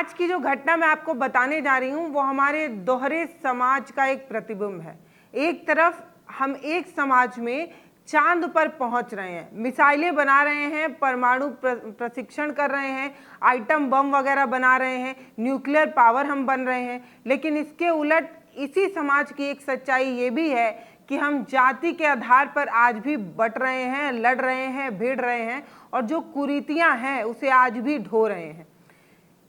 आज की जो घटना मैं आपको बताने जा रही हूँ वो हमारे दोहरे समाज का एक प्रतिबिंब है। एक तरफ हम एक समाज में चांद पर पहुंच रहे हैं, मिसाइलें बना रहे हैं, परमाणु प्रशिक्षण कर रहे हैं, आइटम बम वगैरह बना रहे हैं, न्यूक्लियर पावर हम बन रहे हैं। लेकिन इसके उलट इसी समाज की एक सच्चाई ये भी है कि हम जाति के आधार पर आज भी बट रहे हैं, लड़ रहे हैं, भिड़ रहे हैं और जो कुरीतियां हैं उसे आज भी ढो रहे हैं।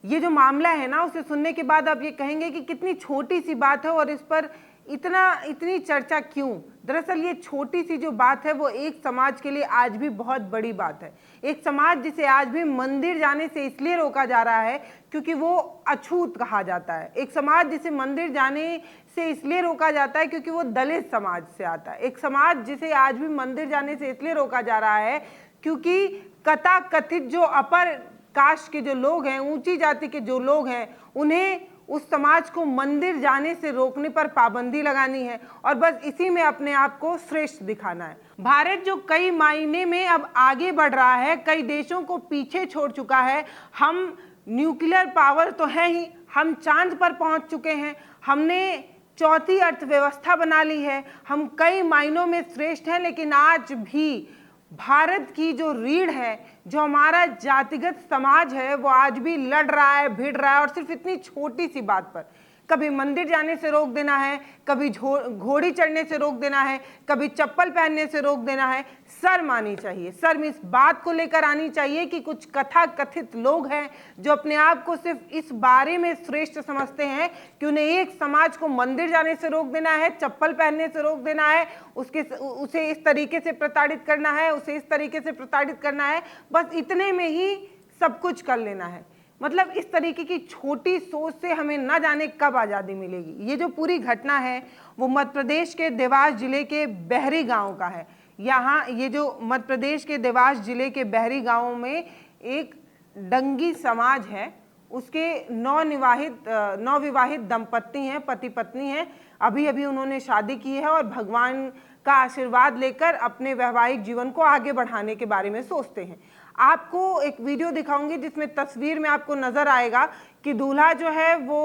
ये जो मामला है ना, उसे सुनने के बाद आप ये कहेंगे कि कितनी छोटी सी बात है और इस पर इतनी चर्चा क्यों। दरअसल ये छोटी सी जो बात है वो एक समाज के लिए आज भी बहुत बड़ी बात है। एक समाज जिसे आज भी मंदिर जाने से इसलिए रोका जा रहा है क्योंकि वो अछूत कहा जाता है। एक समाज जिसे मंदिर जाने से इसलिए रोका जाता है क्योंकि वो दलित समाज से आता है। एक समाज जिसे आज भी मंदिर जाने से इसलिए रोका जा रहा है क्योंकि कथाकथित जो अपर कास्ट के जो लोग हैं, ऊंची जाति के जो लोग हैं, उन्हें उस समाज को मंदिर जाने से रोकने पर पाबंदी लगानी है और बस इसी में अपने आप को श्रेष्ठ दिखाना है। भारत जो कई मायने में अब आगे बढ़ रहा है, कई देशों को पीछे छोड़ चुका है। हम न्यूक्लियर पावर तो है ही, हम चांद पर पहुंच चुके हैं, हमने चौथी अर्थव्यवस्था बना ली है, हम कई मायनों में श्रेष्ठ हैं। लेकिन आज भी भारत की जो रीढ़ है, जो हमारा जातिगत समाज है, वो आज भी लड़ रहा है, भिड़ रहा है और सिर्फ इतनी छोटी सी बात पर। कभी मंदिर जाने से रोक देना है, कभी घोड़ी चढ़ने से रोक देना है, कभी चप्पल पहनने से रोक देना है। शर्म आनी चाहिए, शर्म इस बात को लेकर आनी चाहिए कि कुछ कथाकथित लोग हैं जो अपने आप को सिर्फ इस बारे में श्रेष्ठ समझते हैं कि उन्हें एक समाज को मंदिर जाने से रोक देना है, चप्पल पहनने से रोक देना है, उसे इस तरीके से प्रताड़ित करना है, उसे इस तरीके से प्रताड़ित करना है, बस इतने में ही सब कुछ कर लेना है। मतलब इस तरीके की छोटी सोच से हमें न जाने कब आज़ादी मिलेगी। ये जो पूरी घटना है वो मध्य प्रदेश के देवास जिले के बहरी गांव का है। यहाँ ये जो मध्य प्रदेश के देवास जिले के बहरी गांव में एक डंगी समाज है, उसके नवविवाहित दंपत्ति हैं, पति पत्नी हैं। अभी अभी उन्होंने शादी की है और भगवान का आशीर्वाद लेकर अपने वैवाहिक जीवन को आगे बढ़ाने के बारे में सोचते हैं। आपको एक वीडियो दिखाऊंगी जिसमें तस्वीर में आपको नजर आएगा कि दूल्हा जो है वो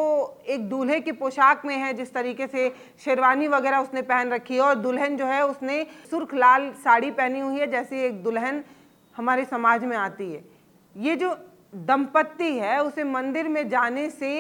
एक दूल्हे की पोशाक में है, जिस तरीके से शेरवानी वगैरह उसने पहन रखी है, और दुल्हन जो है उसने सुर्ख लाल साड़ी पहनी हुई है, जैसे एक दुल्हन हमारे समाज में आती है। ये जो दंपत्ति है उसे मंदिर में जाने से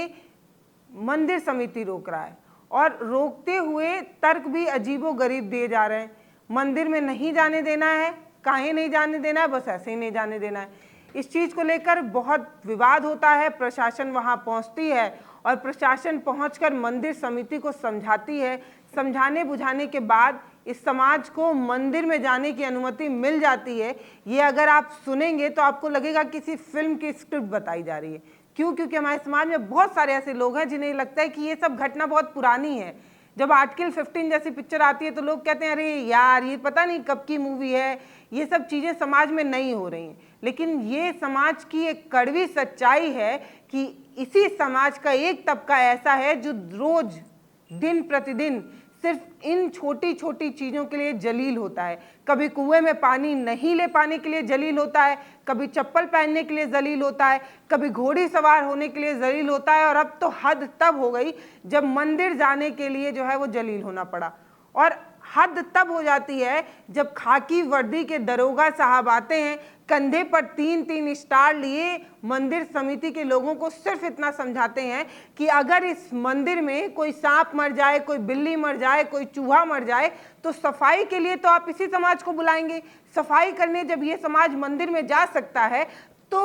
मंदिर समिति रोक रहा है और रोकते हुए तर्क भी अजीबोगरीब दिए जा रहे हैं। मंदिर में नहीं जाने देना है, काहे नहीं जाने देना है, बस ऐसे ही नहीं जाने देना है। इस चीज़ को लेकर बहुत विवाद होता है, प्रशासन वहां पहुंचती है और प्रशासन पहुंचकर मंदिर समिति को समझाती है। समझाने बुझाने के बाद इस समाज को मंदिर में जाने की अनुमति मिल जाती है। ये अगर आप सुनेंगे तो आपको लगेगा किसी फिल्म की स्क्रिप्ट बताई जा रही है। क्यों? क्योंकि हमारे समाज में बहुत सारे ऐसे लोग हैं जिन्हें लगता है कि ये सब घटना बहुत पुरानी है। जब आर्टिकल 15 जैसी पिक्चर आती है तो लोग कहते हैं अरे यार ये पता नहीं कब की मूवी है, ये सब चीज़ें समाज में नहीं हो रही हैं। लेकिन ये समाज की एक कड़वी सच्चाई है कि इसी समाज का एक तबका ऐसा है जो रोज दिन प्रतिदिन सिर्फ इन छोटी छोटी चीज़ों के लिए जलील होता है। कभी कुएं में पानी नहीं ले पाने के लिए जलील होता है, कभी चप्पल पहनने के लिए जलील होता है, कभी घोड़ी सवार होने के लिए जलील होता है, और अब तो हद तब हो गई जब मंदिर जाने के लिए जो है वो जलील होना पड़ा। और हद तब हो जाती है जब खाकी वर्दी के दरोगा साहब आते हैं, कंधे पर 3-3 स्टार लिए मंदिर समिति के लोगों को सिर्फ इतना समझाते हैं कि अगर इस मंदिर में कोई सांप मर जाए, कोई बिल्ली मर जाए, कोई चूहा मर जाए तो सफाई के लिए तो आप इसी समाज को बुलाएंगे। सफाई करने जब ये समाज मंदिर में जा सकता है तो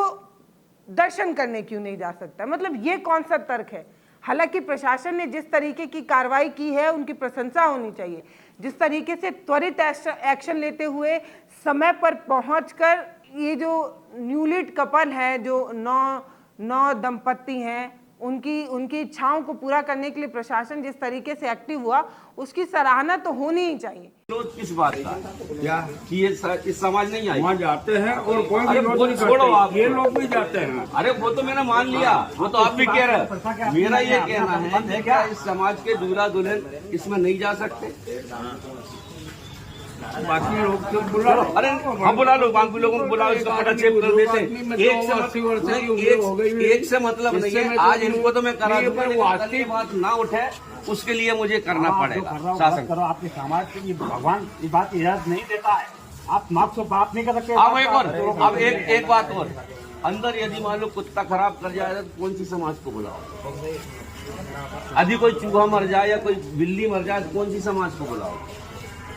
दर्शन करने क्यों नहीं जा सकता? मतलब ये कौन सा तर्क है? हालांकि प्रशासन ने जिस तरीके की कार्रवाई की है उनकी प्रशंसा होनी चाहिए। जिस तरीके से त्वरित एक्शन लेते हुए समय पर पहुंचकर ये जो न्यूलिड कपल है, जो नौ दंपत्ति हैं, उनकी इच्छाओं को पूरा करने के लिए प्रशासन जिस तरीके से एक्टिव हुआ उसकी सराहना तो होनी ही चाहिए। विरोध किस बात का क्या कि ये इस समाज नहीं आई? वहाँ जाते हैं और कोई भी छोड़ो आप, ये लोग भी जाते हैं। अरे वो तो मैंने मान लिया, वो तो आप भी कह रहे। मेरा ये कहना है क्या इस समाज के दूल्हा दुल्हन इसमें नहीं जा सकते? बाकी लोग तो बुला लो। अरे हम बुला लो, बाकी लोगों को बुलाओ, इसका पता चेक कर देते हैं। एक से मतलब नहीं है। आज इनको तो मैं करा दूंगा, लेकिन कल ये बात ना उठे उसके लिए मुझे करना पड़ेगा शासन। करो, आपके समाज के ये भगवान ये बात इजाजत नहीं देता है। आप मार्क्स को बात नहीं कर सकते। अब एक और, अब एक बात और, अंदर यदि मान लो कुत्ता खराब कर जाए तो कौन सी समाज को बुलाओ? यदि कोई चूहा मर जाए या कोई बिल्ली मर जाए तो कौन सी समाज को बुलाओ?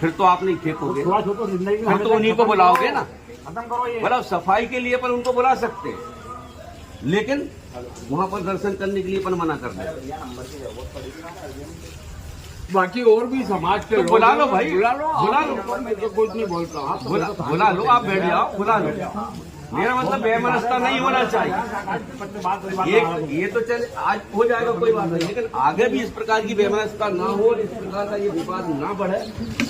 फिर तो आप नहीं फेंकोगे, फिर तो उन्हीं को बुलाओगे ना। खत्म करो ये। मतलब सफाई के लिए पर उनको बुला सकते हैं, लेकिन वहां पर दर्शन करने के लिए पर मना कर दें। बाकी और भी समाज के तो लोग बुला लो भाई, बुला लो, बुला लो। मैं तो कुछ नहीं बोलता हूँ। बुला लो, आप बैठ जाओ, बुला लो। मेरा मतलब बेमनस्ता नहीं होना चाहिए। ये तो चले आज हो जाएगा, कोई बात नहीं, लेकिन आगे भी इस प्रकार की बेमनस्ता ना हो, इस प्रकार का ये विवाद ना बढ़े।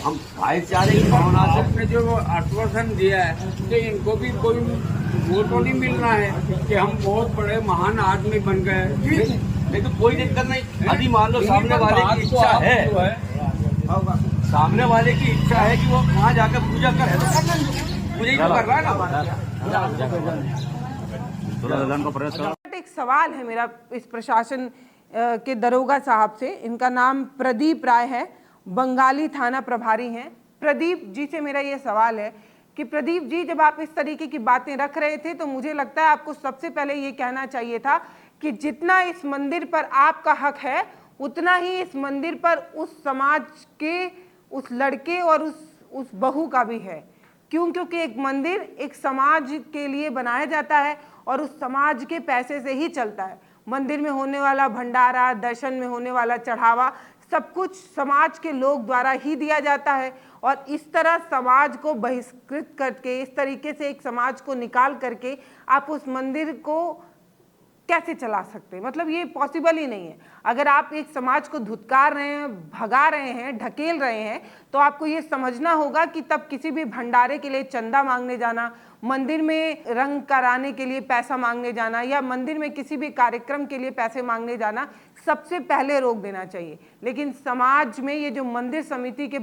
हम भाईचारे की भावना से आपने जो आश्वासन दिया है कि इनको भी कोई वो तो नहीं मिलना है कि हम बहुत बड़े महान आदमी बन गए। लेकिन कोई दिक्कत नहीं। यदि मान लो सामने वाले की इच्छा है, सामने वाले की इच्छा है कि वो वहाँ जाकर पूजा करे तो करना, मुझे ही तो कर रहा है ना। एक सवाल है मेरा इस प्रशासन के दरोगा साहब से। इनका नाम प्रदीप राय है, बंगाली थाना प्रभारी हैं। प्रदीप जी से मेरा ये सवाल है कि प्रदीप जी, जब आप इस तरीके की बातें रख रहे थे तो मुझे लगता है आपको सबसे पहले ये कहना चाहिए था कि जितना इस मंदिर पर आपका हक है उतना ही इस मंदिर पर उस समाज के उस लड़के और उस बहू का भी है। क्यों? क्योंकि एक मंदिर एक समाज के लिए बनाया जाता है और उस समाज के पैसे से ही चलता है। मंदिर में होने वाला भंडारा, दर्शन में होने वाला चढ़ावा, सब कुछ समाज के लोग द्वारा ही दिया जाता है। और इस तरह समाज को बहिष्कृत करके, इस तरीके से एक समाज को निकाल करके आप उस मंदिर को कैसे चला सकते हैं? मतलब ये पॉसिबल ही नहीं है। अगर आप एक समाज को धुतकार रहे हैं, भगा रहे हैं, ढकेल रहे हैं, तो आपको ये समझना होगा कि तब किसी भी भंडारे के लिए चंदा मांगने जाना, मंदिर में रंग कराने के लिए पैसा मांगने जाना या मंदिर में किसी भी कार्यक्रम के लिए पैसे मांगने जाना सबसे पहले रोक देना चाहिए। लेकिन समाज में ये जो मंदिर समिति के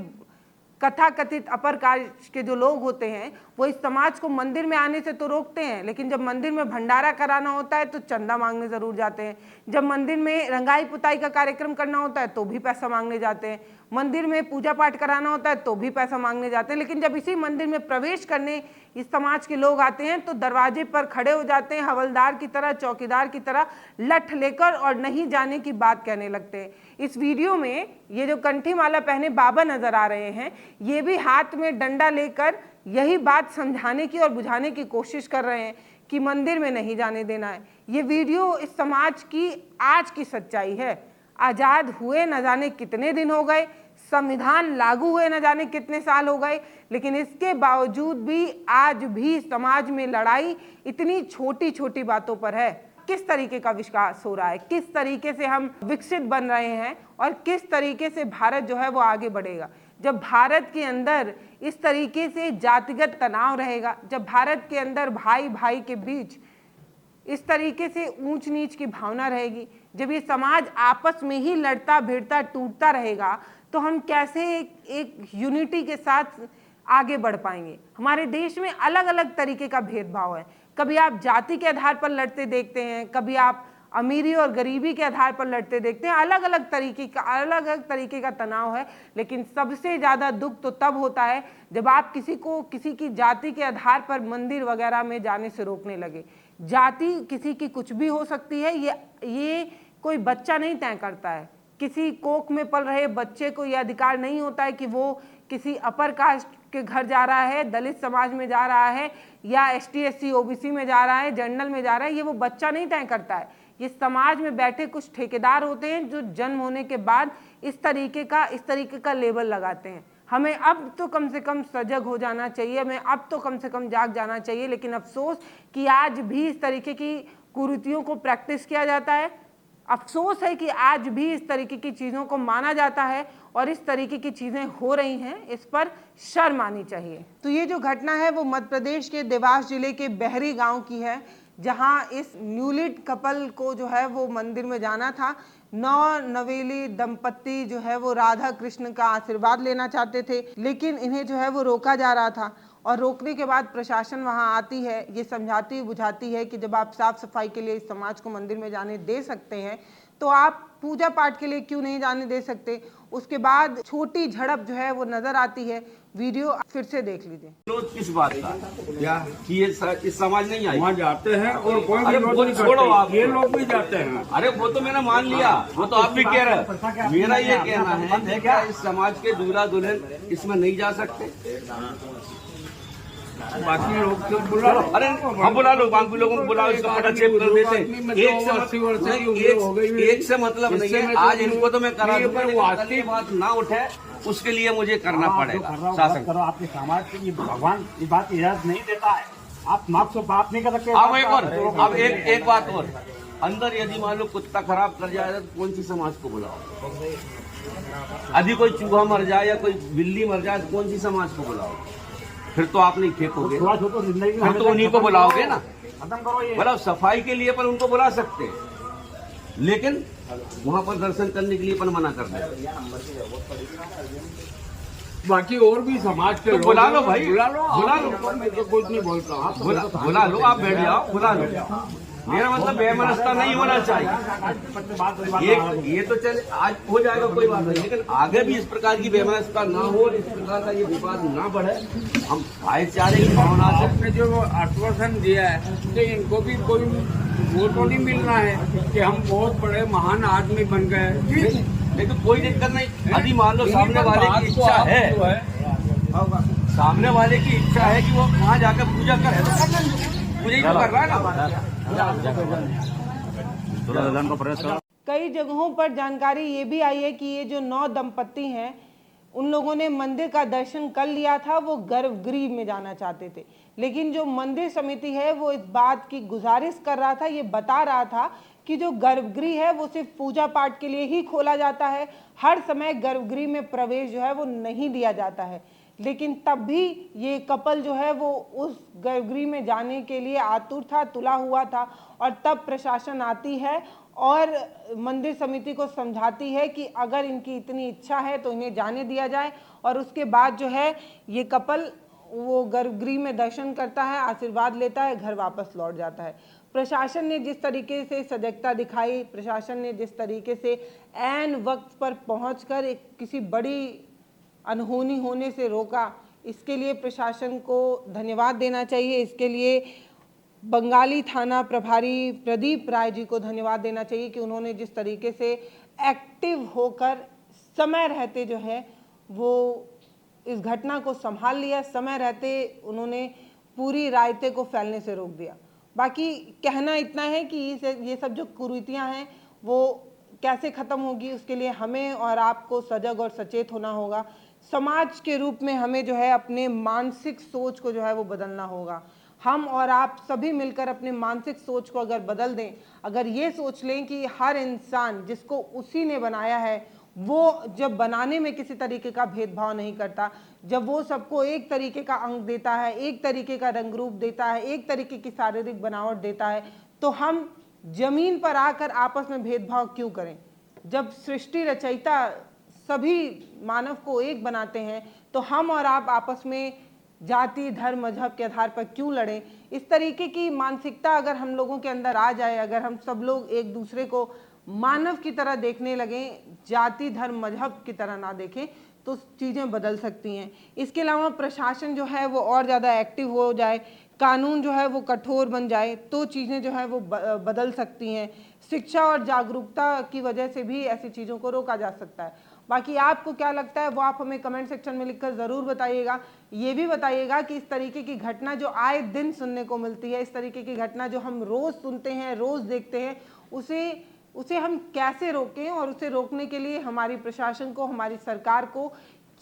कथाकथित अपर कास्ट के जो लोग होते हैं वो इस समाज को मंदिर में आने से तो रोकते हैं, लेकिन जब मंदिर में भंडारा कराना होता है तो चंदा मांगने जरूर जाते हैं। जब मंदिर में रंगाई पुताई का कार्यक्रम करना होता है तो भी पैसा मांगने जाते हैं। मंदिर में पूजा पाठ कराना होता है तो भी पैसा मांगने जाते हैं। लेकिन जब इसी मंदिर में प्रवेश करने इस समाज के लोग आते हैं तो दरवाजे पर खड़े हो जाते हैं, हवलदार की तरह, चौकीदार की तरह लठ लेकर, और नहीं जाने की बात कहने लगते हैं। इस वीडियो में ये जो कंठी माला पहने बाबा नजर आ रहे हैं, ये भी हाथ में डंडा लेकर यही बात समझाने की और बुझाने की कोशिश कर रहे हैं कि मंदिर में नहीं जाने देना है। ये वीडियो इस समाज की आज की सच्चाई है। आज़ाद हुए न जाने कितने दिन हो गए, संविधान लागू हुए न जाने कितने साल हो गए, लेकिन इसके बावजूद भी आज भी समाज में लड़ाई इतनी छोटी छोटी बातों पर है। किस तरीके का विकास हो रहा है, किस तरीके से हम विकसित बन रहे हैं और किस तरीके से भारत जो है वो आगे बढ़ेगा। जब भारत के अंदर इस तरीके से जातिगत तनाव रहेगा, जब भारत के अंदर भाई भाई के बीच इस तरीके से ऊंच नीच की भावना रहेगी, जब ये समाज आपस में ही लड़ता भिड़ता टूटता रहेगा, तो हम कैसे एक यूनिटी के साथ आगे बढ़ पाएंगे। हमारे देश में अलग अलग तरीके का भेदभाव है। कभी आप जाति के आधार पर लड़ते देखते हैं, कभी आप अमीरी और गरीबी के आधार पर लड़ते देखते हैं। अलग अलग तरीके का तनाव है। लेकिन सबसे ज़्यादा दुख तो तब होता है जब आप किसी की जाति के आधार पर मंदिर वगैरह में जाने से रोकने लगे। जाति किसी की कुछ भी हो सकती है, ये कोई बच्चा नहीं तय करता है। किसी कोख में पल रहे बच्चे को यह अधिकार नहीं होता है कि वो किसी अपर कास्ट के घर जा रहा है, दलित समाज में जा रहा है, या ST SC OBC में जा रहा है, जनरल में जा रहा है। ये वो बच्चा नहीं तय करता है। ये समाज में बैठे कुछ ठेकेदार होते हैं जो जन्म होने के बाद इस तरीके का लेबल लगाते हैं। हमें अब तो कम से कम सजग हो जाना चाहिए, हमें अब तो कम से कम जाग जाना चाहिए। लेकिन अफसोस कि आज भी इस तरीके की कुरीतियों को प्रैक्टिस किया जाता है। अफसोस है कि आज भी इस तरीके की चीज़ों को माना जाता है और इस तरीके की चीज़ें हो रही हैं। इस पर शर्म आनी चाहिए। तो ये जो घटना है वो मध्य प्रदेश के देवास जिले के बहरी गांव की है, जहां इस न्यूलिड कपल को जो है वो मंदिर में जाना था। नवेली दंपत्ति जो है वो राधा कृष्ण का आशीर्वाद लेना चाहते थे, लेकिन इन्हें जो है वो रोका जा रहा था। और रोकने के बाद प्रशासन वहां आती है, ये समझाती बुझाती है कि जब आप साफ सफाई के लिए इस समाज को मंदिर में जाने दे सकते हैं तो आप पूजा पाठ के लिए क्यों नहीं जाने दे सकते। उसके बाद छोटी झड़प जो है वो नजर आती है। वीडियो फिर से देख लीजिए। विरोध किस बात का क्या कि ये इस समाज नहीं आई? वहाँ जाते हैं और कोई अरे विरोध वो नहीं छोड़ो करते। आप, ये लोग भी जाते हैं। अरे वो तो मैंने मान लिया, वो तो आप भी कह रहे हैं। मेरा ये कहना है कि क्या इस समाज के दूल्हा दुल्हन इसमें नहीं जा सकते? बाकी लोग तो बुला लो। अरे हम बुला लो, बाकी लोगों को बुलाओ, इसका पटाक्षेप कर देते हैं। एक से मतलब नहीं है। आज इनको तो मैं करा दूंगा, लेकिन ये बात ना उठे उसके लिए मुझे करना पड़ेगा शासन। करो आपके समाज के, ये भगवान ये बात इजाजत नहीं देता है। आप मार्क्स ऑफ बात नहीं कर सकते। अब एक बात और, अंदर यदि मान लो कुत्ता खराब कर जाए तो कौन सी समाज को बुलाओ? यदि कोई चूहा मर जाए या कोई बिल्ली मर जाए तो कौन सी समाज को बुलाओ? फिर तो आप नहीं फेंकोगे, फिर तो उन्हीं को बुलाओगे ना। खत्म करो ये। मतलब सफाई के लिए अपन उनको बुला सकते हैं, लेकिन वहां पर दर्शन करने के लिए अपन मना कर दें। बाकी और भी समाज के तो लोग बुला लो भाई, बुला लो, बुला लो। मैं तो कुछ नहीं बोलता। आप बुला लो, आप बैठ जाओ, बुला लो। मेरा मतलब बेमनस्ता नहीं होना चाहिए। ये तो चल आज हो जाएगा, कोई बात नहीं, लेकिन आगे भी इस प्रकार की बेमनस्ता ना हो, इस प्रकार का ये विवाद ना बढ़े। हम भाईचारे की भावना से आपने जो आश्वासन दिया है कि इनको भी कोई वो तो नहीं मिलना है कि हम बहुत बड़े महान आदमी बन गए। लेकिन कोई दिक्कत नहीं। यदि मान लो सामने वाले की इच्छा है, सामने वाले की इच्छा है कि वो वहाँ जाकर पूजा करे तो कर लेंगे। मुझे तो कर रहा है ना। कई जगहों पर जानकारी ये भी आई है कि ये जो 9 दंपत्ति हैं, उन लोगों ने मंदिर का दर्शन कर लिया था, वो गर्भगृह में जाना चाहते थे। लेकिन जो मंदिर समिति है वो इस बात की गुजारिश कर रहा था, ये बता रहा था कि जो गर्भगृह है वो सिर्फ पूजा पाठ के लिए ही खोला जाता है, हर समय गर्भगृह में प्रवेश जो है वो नहीं दिया जाता है। लेकिन तब भी ये कपल जो है वो उस गर्भगृह में जाने के लिए आतुर था, तुला हुआ था। और तब प्रशासन आती है और मंदिर समिति को समझाती है कि अगर इनकी इतनी इच्छा है तो इन्हें जाने दिया जाए। और उसके बाद जो है ये कपल वो गर्भगृह में दर्शन करता है, आशीर्वाद लेता है, घर वापस लौट जाता है। प्रशासन ने जिस तरीके से सजगता दिखाई, प्रशासन ने जिस तरीके से ऐन वक्त पर पहुंचकर एक किसी बड़ी अनहोनी होने से रोका, इसके लिए प्रशासन को धन्यवाद देना चाहिए। इसके लिए बंगाली थाना प्रभारी प्रदीप राय जी को धन्यवाद देना चाहिए कि उन्होंने जिस तरीके से एक्टिव होकर समय रहते जो है वो इस घटना को संभाल लिया, समय रहते उन्होंने पूरी रायते को फैलने से रोक दिया। बाकी कहना इतना है कि ये सब जो कुरीतियां हैं वो कैसे ख़त्म होगी, उसके लिए हमें और आपको सजग और सचेत होना होगा। समाज के रूप में हमें जो है अपने मानसिक सोच को जो है वो बदलना होगा। हम और आप सभी मिलकर अपने मानसिक सोच को अगर बदल दें, अगर ये सोच लें कि हर इंसान जिसको उसी ने बनाया है वो जब बनाने में किसी तरीके का भेदभाव नहीं करता, जब वो सबको एक तरीके का अंग देता है, एक तरीके का रंग रूप देता है, एक तरीके की शारीरिक बनावट देता है, तो हम जमीन पर आकर आपस में भेदभाव क्यों करें? जब सृष्टि रचयिता सभी मानव को एक बनाते हैं तो हम और आप आपस में जाति, धर्म, मजहब के आधार पर क्यों लड़ें? इस तरीके की मानसिकता अगर हम लोगों के अंदर आ जाए, अगर हम सब लोग एक दूसरे को मानव की तरह देखने लगें, जाति, धर्म, मजहब की तरह ना देखें, तो चीज़ें बदल सकती हैं। इसके अलावा प्रशासन जो है वो और ज़्यादा एक्टिव हो जाए, कानून जो है वो कठोर बन जाए तो चीज़ें जो है वो बदल सकती हैं। शिक्षा और जागरूकता की वजह से भी ऐसी चीज़ों को रोका जा सकता है। बाकी आपको क्या लगता है वो आप हमें कमेंट सेक्शन में लिखकर ज़रूर बताइएगा। ये भी बताइएगा कि इस तरीके की घटना जो आए दिन सुनने को मिलती है, इस तरीके की घटना जो हम रोज़ सुनते हैं, रोज़ देखते हैं, उसे हम कैसे रोकें और उसे रोकने के लिए हमारी प्रशासन को, हमारी सरकार को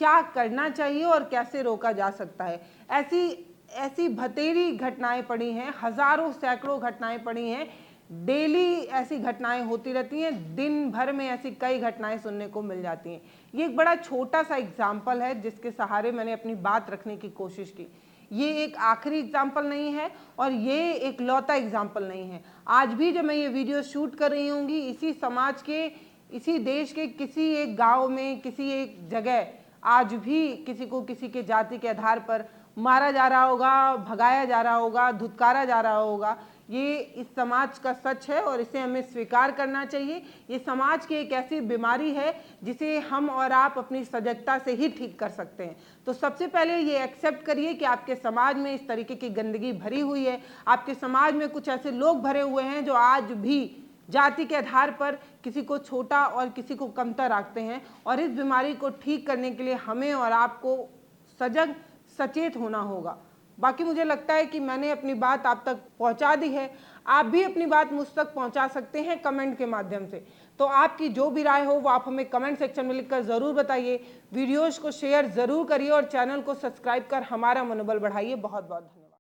क्या करना चाहिए और कैसे रोका जा सकता है। ऐसी भतेरी घटनाएं पड़ी हैं, हज़ारों सैकड़ों घटनाएं पड़ी हैं, डेली ऐसी घटनाएं होती रहती हैं, दिन भर में ऐसी कई घटनाएं सुनने को मिल जाती हैं। ये एक बड़ा छोटा सा एग्जाम्पल है जिसके सहारे मैंने अपनी बात रखने की कोशिश की। ये एक आखिरी एग्जाम्पल नहीं है और ये एक लौता एग्जाम्पल नहीं है। आज भी जब मैं ये वीडियो शूट कर रही होंगी, इसी समाज के, इसी देश के किसी एक गांव में, किसी एक जगह आज भी किसी को किसी के जाति के आधार पर मारा जा रहा होगा, भगाया जा रहा होगा, धुतकारा जा रहा होगा। ये इस समाज का सच है और इसे हमें स्वीकार करना चाहिए। ये समाज की एक ऐसी बीमारी है जिसे हम और आप अपनी सजगता से ही ठीक कर सकते हैं। तो सबसे पहले ये एक्सेप्ट करिए कि आपके समाज में इस तरीके की गंदगी भरी हुई है, आपके समाज में कुछ ऐसे लोग भरे हुए हैं जो आज भी जाति के आधार पर किसी को छोटा और किसी को कमतर रखते हैं। और इस बीमारी को ठीक करने के लिए हमें और आपको सजग सचेत होना होगा। बाकी मुझे लगता है कि मैंने अपनी बात आप तक पहुंचा दी है। आप भी अपनी बात मुझ तक पहुंचा सकते हैं कमेंट के माध्यम से। तो आपकी जो भी राय हो वो आप हमें कमेंट सेक्शन में लिखकर ज़रूर बताइए। वीडियोज़ को शेयर ज़रूर करिए और चैनल को सब्सक्राइब कर हमारा मनोबल बढ़ाइए। बहुत बहुत धन्यवाद।